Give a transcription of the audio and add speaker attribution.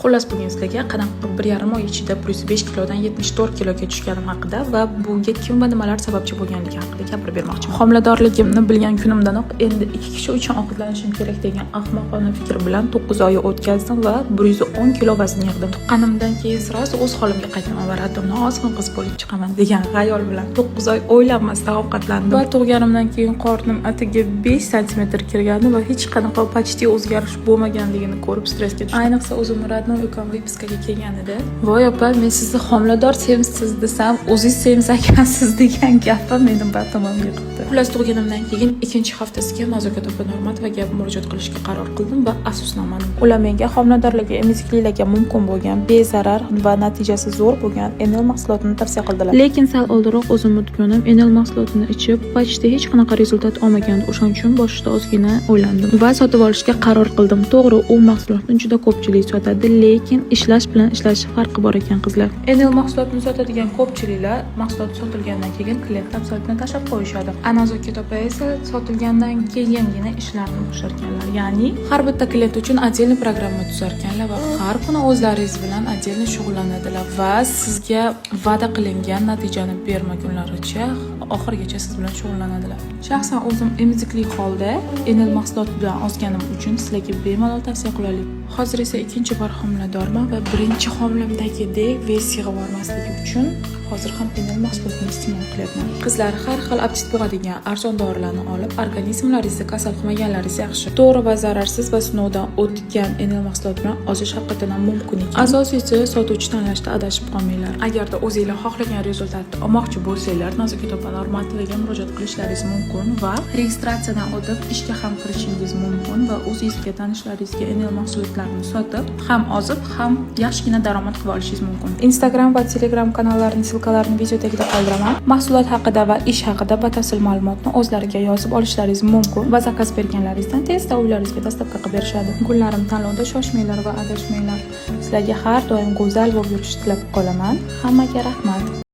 Speaker 1: Xullas bugun sizlarga qanaqa 1,5 oy ichida +5 kilodan 74 kiloga tushganim haqida va bunga kim va nimalar sababchi bo'lganligi haqida gapirib bermoqchiman. Homiladorligimni bilgan kunimdanoq endi 2 kishi uchun ovqatlanishim kerak degan ahmoqona fikr bilan 9 oy o'tkazdim va 110 kilo vazn yig'dim. Tuqqanimdan keyin sirasi o'z holimga qaytaman va raddimni ozg'in qiz bo'lib chiqaman degan xayol bilan 9 oy o'ylanmasdan ovqatlandim. Va tug'ganimdan keyin qornim atiga 5 sm kirgandi va hech qanaqa почти o'zgarish bo'lmaganligini ko'rib stressga tushdim. Ayniqsa o'zim родной ukam vipiskaga kelganida, "Voy opa, men sizni homilador semsiz desam, o'zingiz semiz ekansiz" degan gapim meni batamom yiqitdi. Xullas tug'ganimdan keyin 2-chi haftasiga Nazokat opa normatvaga murojaat qilishga qaror qildim va afsuslanmadim. Ular menga homiladorlikka emiziklilarga mumkin bo'lgan, bezarar va natijasi zo'r bo'lgan Enel mahsulotini tavsiya qildilar. Lekin sal oldinroq o'zim o'tganim Enel mahsulotini ichib, почти hech qanaqa rezultat olmagandi. O'shaning uchun boshida ozgina o'ylandim va sotib olishga qaror qildim. To'g'ri, u mahsulotni juda ko'pchilik sotadi, lekin ishlash bilan ishlash farqi bor ekan qizlar. Enel mahsulotini sotadigan ko'pchiliklar mahsulot sotilgandan keyin klient absolyutni tashlab qo'yishadi. Nazokat opa esa sotilgandan keyingina ishlarni boshlarkanlar. Ya'ni har bitta klient uchun отдельный programma tuzarkanlar va har kuni o'zlaringiz bilan отдельный shug'ullanadilar va sizga va'da qilingan natijani bermagunlaricha oxirigacha siz bilan shug'ullanadilar. Shaxsan o'zim emizikli holda Enel mahsuloti bilan ozganim uchun sizlarga bemalol tavsiya qilaman. Hozir esa ikkinchi bor homiladorman va birinchi homilamdagidek versiyaga bormasligi uchun hozir ham Enel mahsulotini iste'mol qilyapman. Qizlar, har xil aptit bug'adigan arzon dorilarni olib, organizmlaringizni kasal qilmaganingiz yaxshi. To'g'ri va zararsiz va sinovdan o'tgan Enel mahsuloti bilan ozish haqiqatan mumkin ekan. Asosiysi sotuvchi tanlashda adashib qolmanglar. Agarda o'zingizlar xohlagan rezultatni olmoqchi bo'lsanglar, Nazokat opa normatvaga murojaat qilishlaringiz mumkin va registratsiyadan o'tib ishga ham kirishingiz mumkin va o'zingizga tanishlaringizga Enel mahsulotlarini sotib, ham ozib, ham yaxshigina daromad qilib olishingiz mumkin. Instagram va Telegram kanallarining silkalarini video tagida qoldiraman. Mahsulot haqida va ish haqida batafsil ma'lumotni o'zlariga yozib olishlaringiz mumkin va zakaz berganlaringizdan tezda uylaringizga dostavka qilib berishadi. Kunlarim tanlovda shoshmanglar va adashmanglar. Sizlarga har doim go'zal bo'lib yurishni tilab qolaman. Hammaga rahmat.